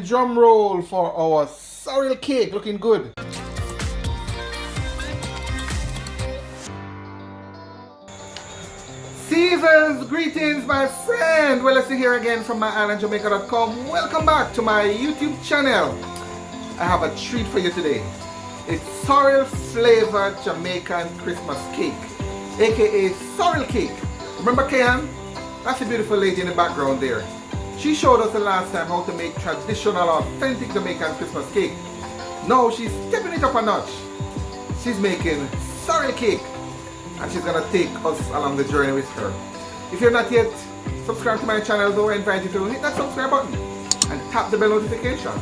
drum roll for our sorrel cake. Looking good. Seasons, greetings my friend. Well, let's see here again from My-Island-Jamaica.com. Welcome back to my YouTube channel. I have a treat for you today. It's Sorrel-Flavored Jamaican Christmas cake, aka Sorrel Cake. Remember Kayon? That's a beautiful lady in the background there. She showed us the last time how to make traditional, authentic Jamaican Christmas cake. Now she's stepping it up a notch. She's making Sorrel Cake, and she's gonna take us along the journey with her. If you're not yet subscribed to my channel, though, I invite you to hit that subscribe button and tap the bell notification.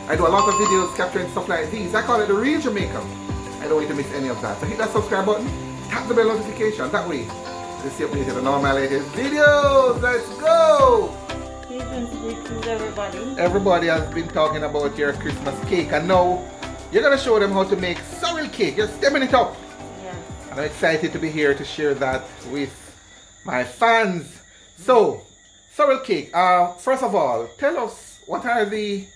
I do a lot of videos capturing stuff like these. I call it the real Jamaican. I don't want you to miss any of that. So hit that subscribe button, tap the bell notification. That way, you'll see updated on all my latest videos. Let's go! Greetings, everybody. Everybody has been talking about your Christmas cake, and now you're gonna show them how to make sorrel cake. You're stepping it up. Yeah. And I'm excited to be here to share that with my fans. So, sorrel cake. First of all, tell us what are the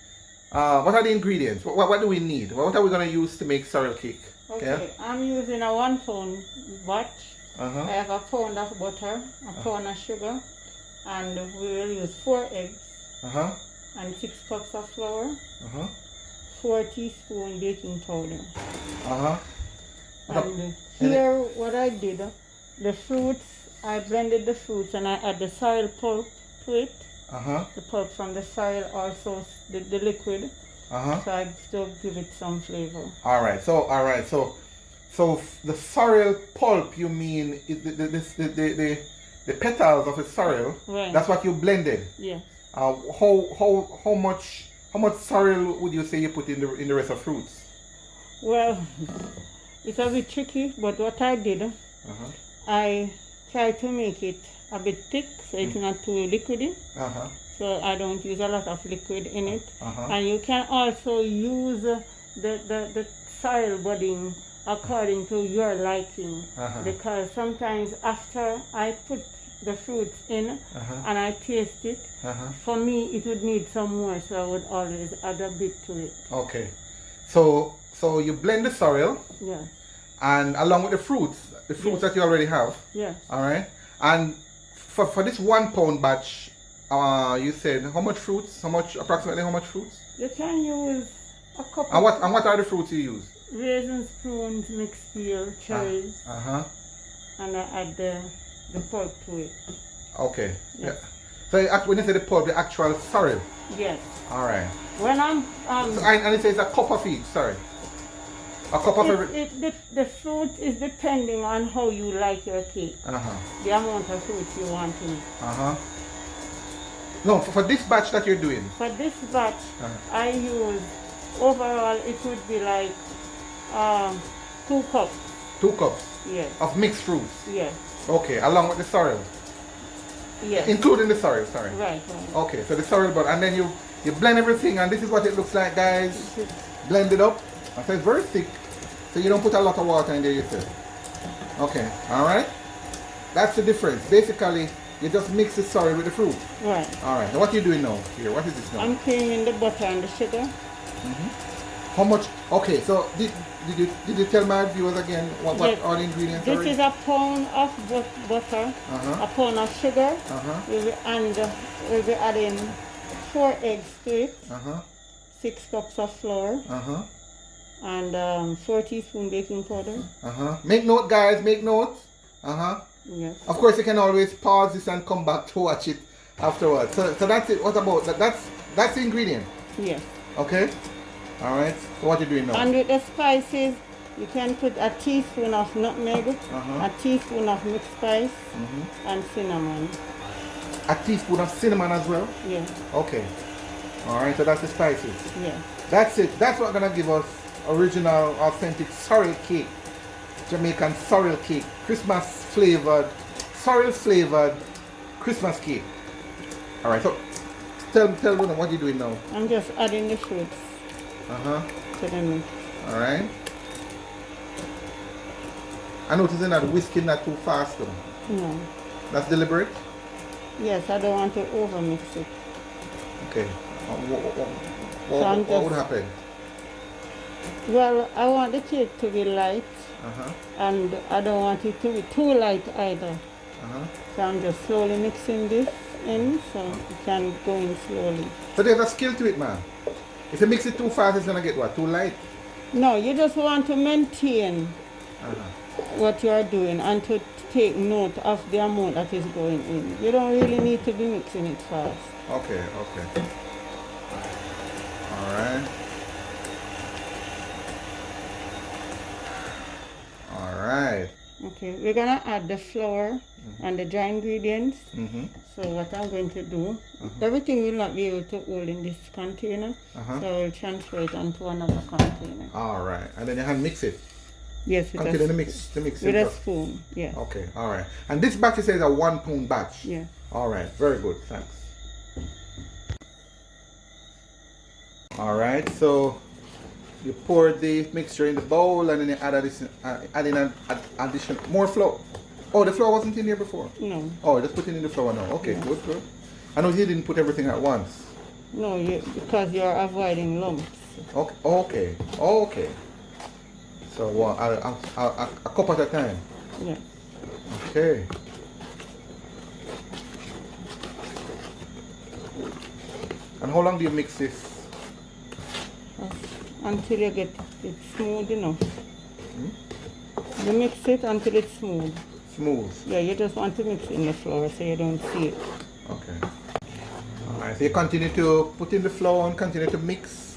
ingredients? What do we need? What are we gonna use to make sorrel cake? Okay, Yeah? I'm using a 1 pound batch. I Uh-huh. have a pound of butter, a pound of sugar, and we will use 4 eggs Uh-huh. and 6 cups of flour, Uh-huh. 4 teaspoons baking powder. Uh-huh. And here what I did, the fruits, I blended the fruits and I add the sorrel pulp to it. Uh-huh. The pulp from the sorrel, also the liquid. Uh-huh. So I still give it some flavor. Alright, so the sorrel pulp, you mean the petals of the sorrel, Right. that's what you blended. Yeah. How much sorrel would you say you put in the rest of fruits? Well, it's a bit tricky, but what I did, Uh-huh. I tried to make it a bit thick so it's not too liquidy. Uh-huh. So I don't use a lot of liquid in it. Uh-huh. And you can also use the sorrel budding according to your liking. Uh-huh. Because sometimes after I put the fruits in Uh-huh. and I taste it, Uh-huh. for me it would need some more, so I would always add a bit to it. Okay. So you blend the sorrel Yeah. and along with the fruits Yes. that you already have. Yeah. Alright. And for this 1 pound batch, you said how much fruits? Approximately how much fruits? You can use a couple. And what are the fruits you use? Raisins, prunes, mixed peel, cherries, Uh-huh. and I add the pulp to it. Okay. Yes. Yeah. So when you say the pulp, the actual sorrel. Yes. Alright. When I'm And it says a cup of each, sorry. A cup of every. the fruit is depending on how you like your cake. Uh-huh. The amount of fruit you want in it. Uh-huh. No, for this batch that you're doing. For this batch, Uh-huh. I use overall it would be like 2 cups. 2 cups Yes. of mixed fruits. Yes. Okay, along with the sorrel. Yes. Including the sorrel, sorry. Right. Okay, so the sorrel butter, and then you blend everything, and this is what it looks like, guys. Blend it up. So it's very thick, so you don't put a lot of water in there, you said. Okay, alright. That's the difference. Basically, you just mix the sorrel with the fruit. Right. Alright, now what are you doing now? Here, what is this now? I'm creaming the butter and the sugar. How much? Okay, so did you tell my viewers again what Yes. all the ingredients This are? is a pound of butter, Uh-huh. a pound of sugar, Uh-huh. and we'll be adding 4 eggs to it, Uh-huh. 6 cups of flour, Uh-huh. and 4 teaspoons baking powder. Uh-huh. Make note, guys, make note. Uh-huh. Yes. Of course, you can always pause this and come back to watch it afterwards. So that's it. What about that? That's the ingredient. Yes. Okay. All right. So what you doing now? And with the spices, you can put a teaspoon of nutmeg, a teaspoon of mixed spice, and cinnamon. A teaspoon of cinnamon as well. Yes. Okay. All right. So that's the spices. Yes. That's it. That's what's gonna give us original, authentic sorrel cake, Jamaican sorrel cake, Christmas flavored, sorrel flavored Christmas cake. All right. So tell me what you're doing now. I'm just adding the fruits to the mix. All right. I notice you're not whisking that too fast though. No. That's deliberate? Yes, I don't want to over mix it. Okay. What would happen? Well, I want the cake to be light, and I don't want it to be too light either. So I'm just slowly mixing this in, so it can go in slowly. So there's a skill to it, man. If you mix it too fast, it's gonna get what? Too light? No, you just want to maintain what you are doing and to take note of the amount that is going in. You don't really need to be mixing it fast. Okay. Alright. Okay, we're gonna add the flour and the dry ingredients. So what I'm going to do, everything will not be able to hold in this container, so I'll transfer it onto another container. Alright, and then you can mix it. Yes, with Continue to mix with a spoon. Yeah. Okay, alright. And this batch is a 1 pound batch. Yeah. Alright, very good, thanks. Alright, so you pour the mixture in the bowl and then you add an additional more flour. Oh, the flour wasn't in here before? No. Oh, just put it in the flour now. Okay, good. I know you didn't put everything at once. No, because you're avoiding lumps. Okay. So a cup at a time. Yeah. Okay. And how long do you mix this? Until you get it smooth enough. You mix it until it's smooth. Smooth? Yeah, you just want to mix in the flour so you don't see it. Okay. Alright, so you continue to put in the flour and continue to mix.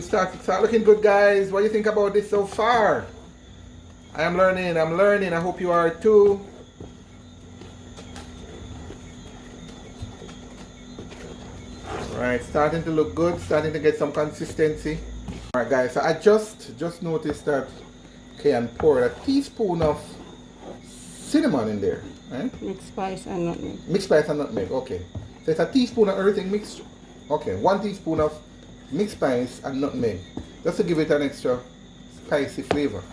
Start looking good, guys. What do you think about this so far? I'm learning. I hope you are too. Alright, starting to look good, starting to get some consistency. Alright guys, so I just noticed that Kayon poured a teaspoon of cinnamon in there, right? Mixed spice and nutmeg. Mixed spice and nutmeg, okay. So it's a teaspoon of everything mixed. Okay, 1 teaspoon of mixed spice and nutmeg, just to give it an extra spicy flavor.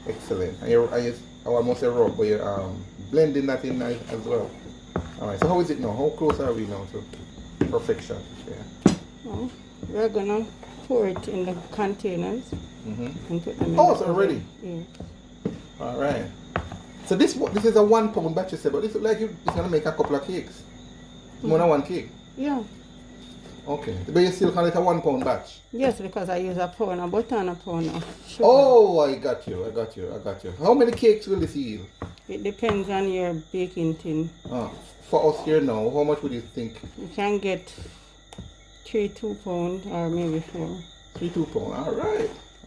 Excellent. And I almost say rub, but you're blending that in nice as well. Alright, so how is it now? How close are we now to perfection? Yeah. Well, we're gonna pour it in the containers and put them in so already? Yeah. Alright. So this is a 1 pound batch, you say, but this looks like it's gonna make a couple of cakes. More than 1 cake. Yeah. Okay. But you still call it a 1 pound batch? Yes, because I use a pound of butter and a pound of sugar. Oh, I got you. How many cakes will this yield? It depends on your baking tin. For us here now, how much would you think? You can get 3 2-pound or maybe 4. 3 2-pound.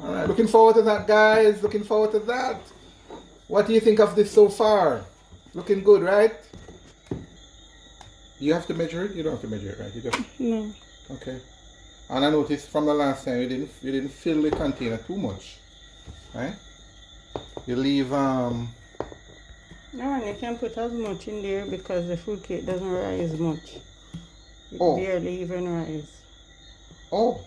Alright. Looking forward to that, guys. Looking forward to that. What do you think of this so far? Looking good, right? You have to measure it? You don't have to measure it, right? You just... No. Okay. And I noticed from the last time you didn't fill the container too much, right? You leave No, and you can put as much in there because the fruit cake doesn't rise much. It barely even rise. Oh,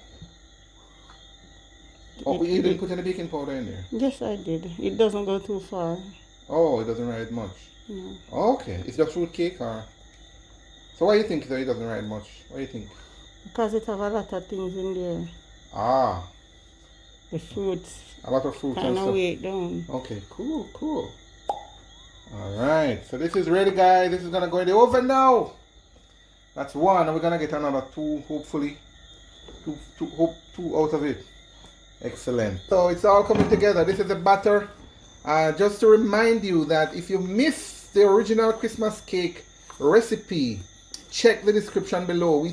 you didn't put any baking powder in there? Yes, I did. It doesn't go too far. Oh, it doesn't rise much? No. Okay. It's just fruit cake or... So why do you think that it doesn't rise much? What do you think? Because it have a lot of things in there. The fruits. A lot of fruits and kind stuff. of weigh it down. Okay, cool. Alright, so this is ready, guys. This is gonna go in the oven now. That's 1, and we're gonna get another 2, hopefully. 2 out of it. Excellent. So it's all coming together. This is the batter. Just to remind you that if you missed the original Christmas cake recipe, check the description below.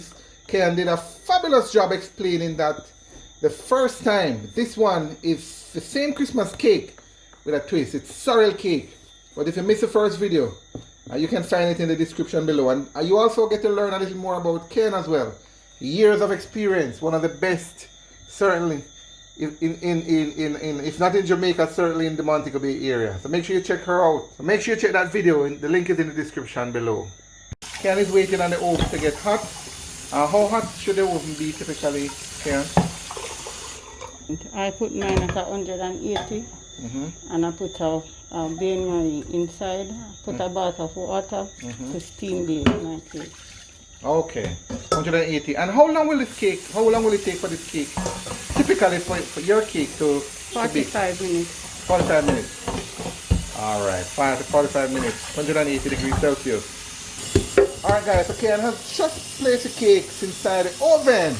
Kayon did a fabulous job explaining that the first time. This one is the same Christmas cake with a twist. It's sorrel cake. But if you missed the first video, you can find it in the description below. And you also get to learn a little more about Kayon as well. Years of experience, one of the best, certainly, if not in Jamaica, certainly in the Montego Bay area. So make sure you check her out. So make sure you check that video. The link is in the description below. Kayon is waiting on the oven to get hot. How hot should the oven be typically, Kayon? I put mine at 180 and I put a bain marie inside. Put a bath of water to steam my cake. Okay, 180. And how long will this cake, how long will it take for this cake? Typically for your cake to bake? 45 minutes. 45 minutes. Alright, 5 to 45 minutes, 180 degrees Celsius. Alright guys, okay, I have just placed the cakes inside the oven.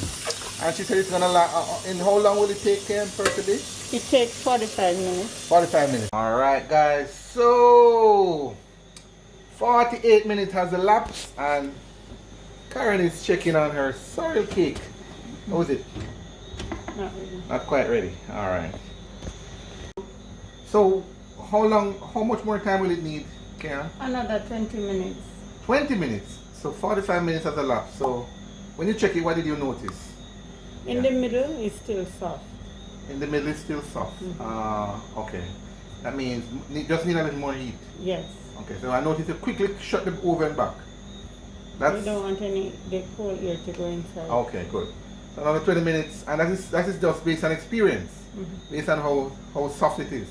And she said it's gonna last, and how long will it take for it to bake? It takes 45 minutes. 45 minutes. Alright guys, so 48 minutes has elapsed and Karen is checking on her sorrel cake. How is it? Not really. Not quite ready. Alright. So how much more time will it need, Karen? Another 20 minutes. 20 minutes. So 45 minutes has elapsed. So when you check it, what did you notice? In the middle, it's still soft. In the middle, it's still soft. Okay. That means just need a little more heat. Yes. Okay, so I noticed you quickly shut the oven back. You don't want the cold air to go inside. Okay, good. So another 20 minutes, and that is just based on experience, based on how soft it is.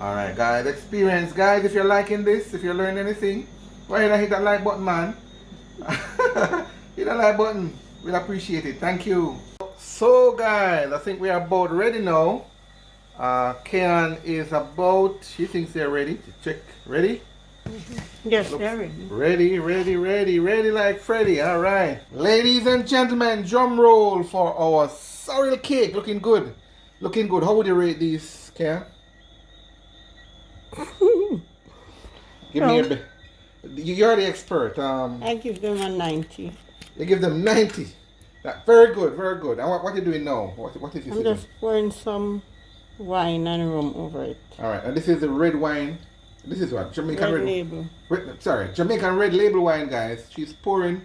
All right, guys, experience, guys. If you're liking this, if you're learning anything, go ahead and hit that like button, man. Hit that like button. We'll appreciate it. Thank you. So, guys, I think we are about ready now. Kayon is about. She thinks they're ready. Check. Ready? Yes, they're ready. Ready like Freddy. All right. Ladies and gentlemen, drum roll for our sorrel cake. Looking good. Looking good. How would you rate these, Kayon? Give me a. You're the expert. I give them a 90. You give them 90. Very good, very good. And what are you doing now? What is this? I'm just pouring some wine and rum over it. All right. And this is the red wine. This is what? Jamaican red label. Sorry, Jamaican red label wine, guys. She's pouring,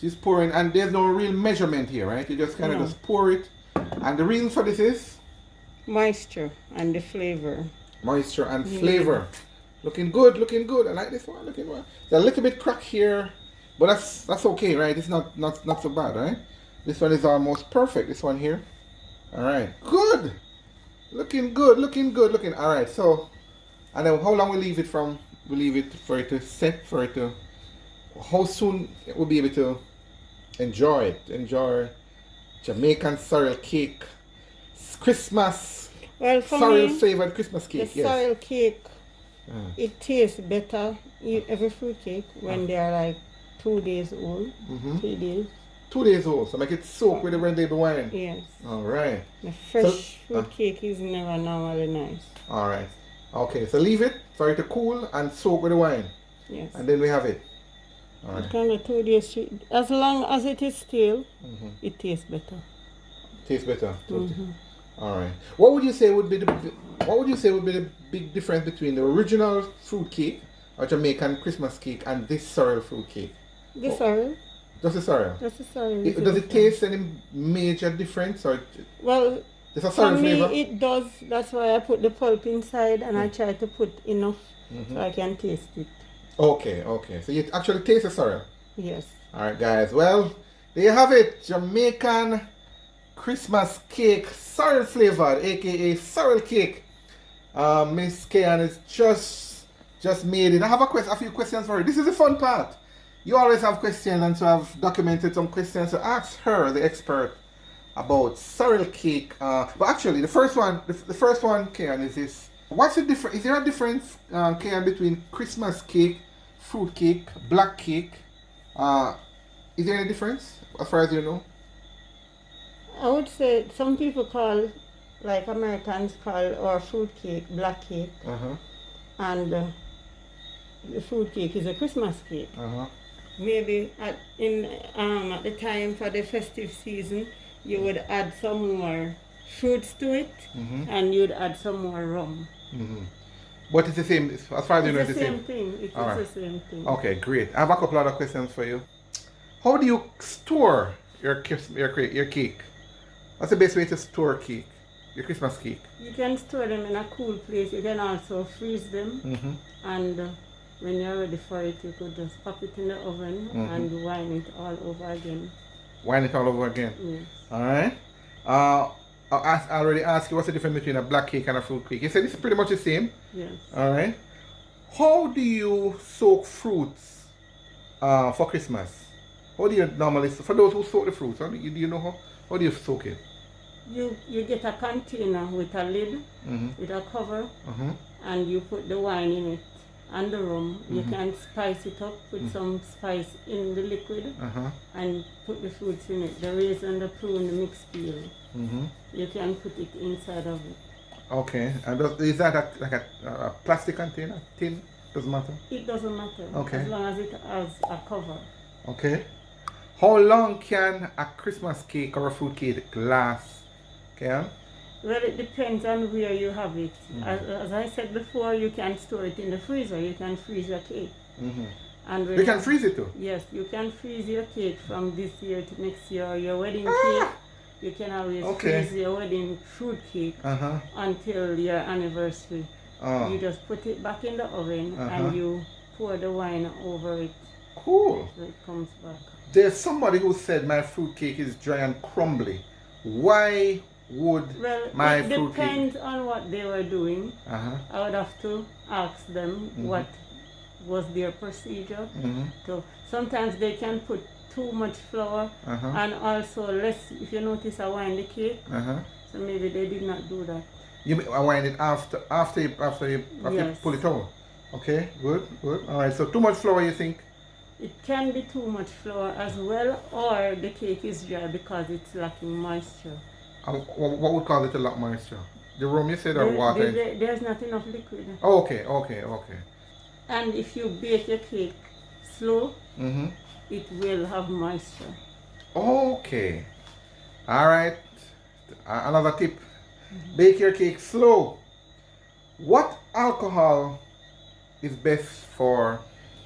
and there's no real measurement here, right? You just kind of just pour it. And the reason for this is? Moisture and the flavor. Moisture and flavor. Looking good, looking good. I like this one, looking good. There's a little bit crack here, but that's okay, right? It's not so bad, right? This one is almost perfect, this one here. All right, good. Looking good, looking good, looking. All right, so. And then how long we leave it from? We leave it for it to set, for it to. How soon we'll be able to enjoy it? Enjoy Jamaican sorrel cake, Christmas. Well, for sorrel-flavored Christmas cake. The sorrel cake, it tastes better. Every fruit cake when they are like 2 days old, 3 days. 2 days old, so make it soak with the red label wine. Yes. All right. The fresh fruit cake is never normally nice. All right. Okay, so leave it for it to cool and soak with the wine. Yes. And then we have it. All right. It can be 2 days. As long as it is stale, it tastes better. Tastes better. All right. What would you say would be the big difference between the original fruit cake or Jamaican Christmas cake and this sorrel fruit cake? The sorrel? Just the sorrel. Just the sorrel. Does it taste any major difference or? Well, it's a sorrel flavor? It does. That's why I put the pulp inside and I try to put enough so I can taste it. Okay, okay. So you actually taste the sorrel? Yes. All right, guys. Well, there you have it. Jamaican Christmas cake, sorrel flavored, aka sorrel cake. Miss Kayon is just made it. I have a few questions for her. This is the fun part. You always have questions, and so I've documented some questions to ask her, the expert, about sorrel cake. But actually, the first one, Kayon, is this. What's the difference? Is there a difference, Kayon, between Christmas cake, fruit cake, black cake? Is there any difference as far as you know? I would say some people call, like Americans call our fruit cake black cake, and the fruit cake is a Christmas cake. Maybe at the time for the festive season, you would add some more fruits to it, and you'd add some more rum. But it's the same, as far as you know, it's the same thing. It's the same thing. Okay, great. I have a couple other questions for you. How do you store your cake? What's the best way to store cake? Your Christmas cake? You can store them in a cool place. You can also freeze them. And when you're ready for it, you could just pop it in the oven and wine it all over again. Wine it all over again? Yes. Alright. I already asked you what's the difference between a black cake and a fruit cake. You said it's pretty much the same? Yes. Alright. How do you soak fruits for Christmas? How do you normally, for those who soak the fruits, do you know how do you soak it? You get a container with a lid, with a cover, and you put the wine in it and the rum. You can spice it up, put some spice in the liquid, and put the fruits in it. The raisin, the prune, the mixed peel. You can put it inside of it. Okay, and is that like a plastic container? Tin? Doesn't matter? It doesn't matter, okay, as long as it has a cover. Okay. How long can a Christmas cake or a fruit cake last? Okay. Well, it depends on where you have it. As I said before, you can store it in the freezer. You can freeze your cake. And you can freeze it too? Yes, you can freeze your cake from this year to next year. Or your wedding cake, you can always freeze your wedding fruit cake until your anniversary. You just put it back in the oven and you pour the wine over it. Cool. So it comes back. There's somebody who said my fruit cake is dry and crumbly. Why would my fruit cake? It depends on what they were doing. I would have to ask them what was their procedure. So sometimes they can put too much flour and also less. If you notice, I wind the cake. So maybe they did not do that. You wind it after you pull it out. Okay, good. All right. So too much flour, you think? It can be too much flour as well, or the cake is dry because it's lacking moisture. What would cause it to lack moisture? The rum you said, or water? There's not enough liquid. Oh, okay. And if you bake your cake slow, it will have moisture. Okay. All right. Another tip. Bake your cake slow. What alcohol is best for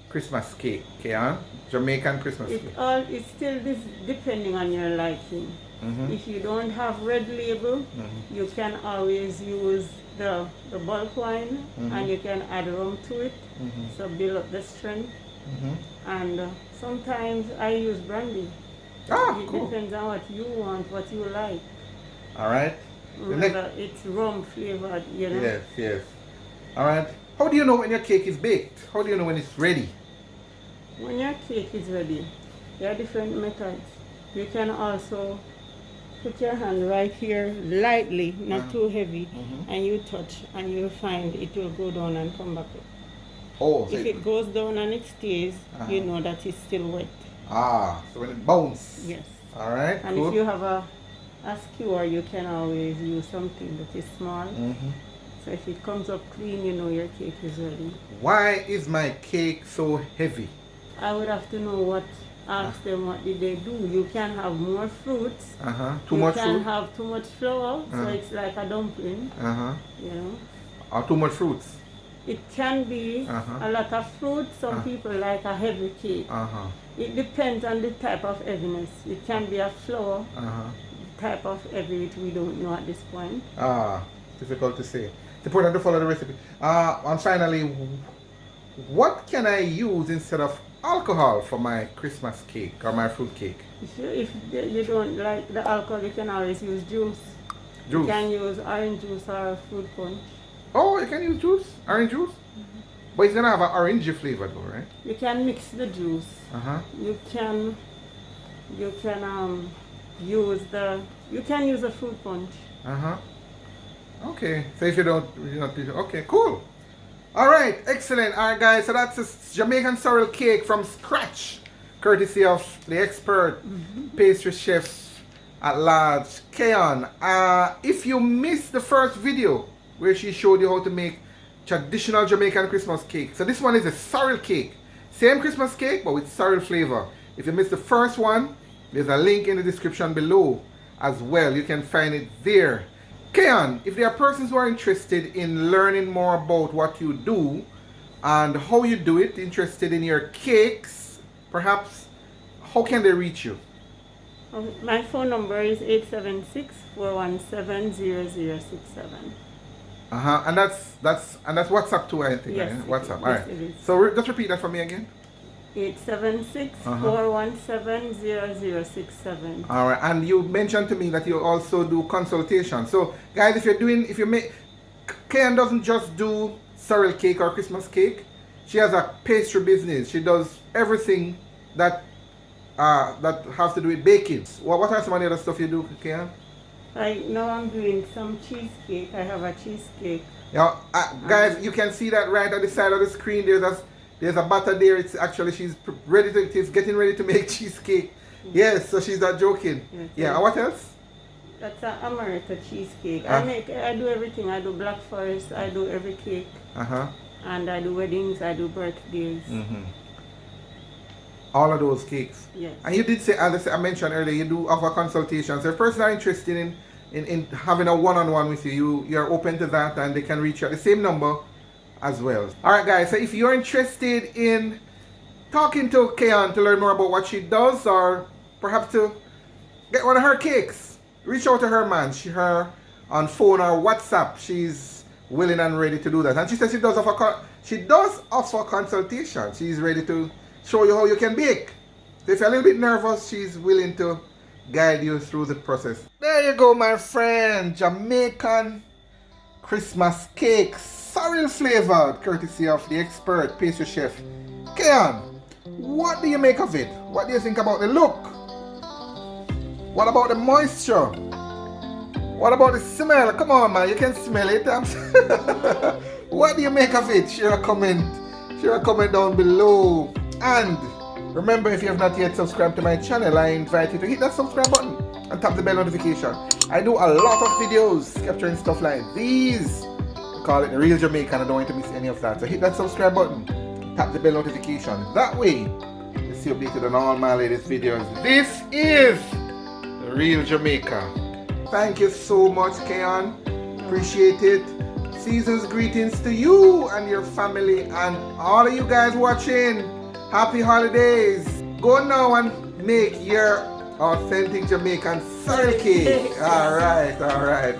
Christmas cake, Kayon? Jamaican Christmas cake. It's still depending on your liking. If you don't have red label, you can always use the bulk wine and you can add rum to it, so build up the strength. And sometimes I use brandy. It depends on what you want, what you like. All right. Remember, it's rum flavored, you know. Yes. All right. How do you know when your cake is baked? How do you know when it's ready? When your cake is ready, there are different methods. You can also put your hand right here lightly, not too heavy, and you touch and you'll find it will go down and come back up. Oh, if it goes down and it stays, you know that it's still wet. So when it bounces. Yes. All right. And if you have a skewer, you can always use something that is small. So if it comes up clean, you know your cake is ready. Why is my cake so heavy? I would have to know ask them what did they do. You can have more fruits. Too much fruit? You can have too much flour, so it's like a dumpling. You know. Or too much fruits? It can be a lot of fruit. Some people like a heavy cake. It depends on the type of heaviness. It can be a flour. Type of heavy which we don't know at this point. Difficult to say. It's important to follow the recipe. And finally, what can I use instead of alcohol for my Christmas cake or my fruit cake? If you don't like the alcohol, you can always use juice. You can use orange juice or fruit punch. Oh, you can use juice? Orange juice? But it's gonna have an orangey flavor though, right? You can mix the juice. You can use a fruit punch. Okay. So if you don't, okay, cool. All right, excellent. All right, guys. So that's a Jamaican sorrel cake from scratch, courtesy of the expert pastry chef at large, Kayon. If you missed the first video where she showed you how to make traditional Jamaican Christmas cake, so this one is a sorrel cake, same Christmas cake but with sorrel flavor. If you missed the first one, there's a link in the description below as well. You can find it there. Kayon, if there are persons who are interested in learning more about what you do and how you do it, interested in your cakes, perhaps, how can they reach you? My phone number is 876-417-0067. And that's WhatsApp too, I think. Yes, right? WhatsApp. Yes, all right. it is. So just repeat that for me again. 876-417-0067. All right, and you mentioned to me that you also do consultation. So, guys, Kayon doesn't just do sorrel cake or Christmas cake. She has a pastry business. She does everything that that have to do with baking. What are some of the other stuff you do, Kayon? Now I'm doing some cheesecake. I have a cheesecake. Yeah, guys, you can see that right at the side of the screen. There's a butter there. It's actually she's getting ready to make cheesecake. Yes, so she's not joking. Yes, yeah. And what else? That's an America cheesecake. Ah. I do everything. I do Black Forest. I do every cake. And I do weddings. I do birthdays. All of those cakes. Yes. And you did say, as I mentioned earlier, you do offer consultations. So if a person is interested in having a one-on-one with you, you're open to that, and they can reach you at the same number as well. Alright guys, so if you're interested in talking to Kayon to learn more about what she does, or perhaps to get one of her cakes, reach out to her, man. Her on phone or WhatsApp. She's willing and ready to do that. And she says she does offer consultation. She's ready to show you how you can bake. So if you're a little bit nervous, she's willing to guide you through the process. There you go, my friend. Jamaican Christmas cake, sorrel-flavored, courtesy of the expert pastry chef Kayon. What do you make of it? What do you think about the look? What about the moisture? What about the smell? Come on, man, you can smell it. What do you make of it? Share a comment down below. And remember, if you have not yet subscribed to my channel, I invite you to hit that subscribe button and tap the bell notification. I do a lot of videos capturing stuff like these. I call it the Real Jamaican. I don't want you to miss any of that. So hit that subscribe button, tap the bell notification. That way, you'll stay updated on all my latest videos. This is the Real Jamaica. Thank you so much, Kayon. Appreciate it. Season's greetings to you and your family and all of you guys watching. Happy holidays. Go now and make your authentic Jamaican sorrel cake. All right.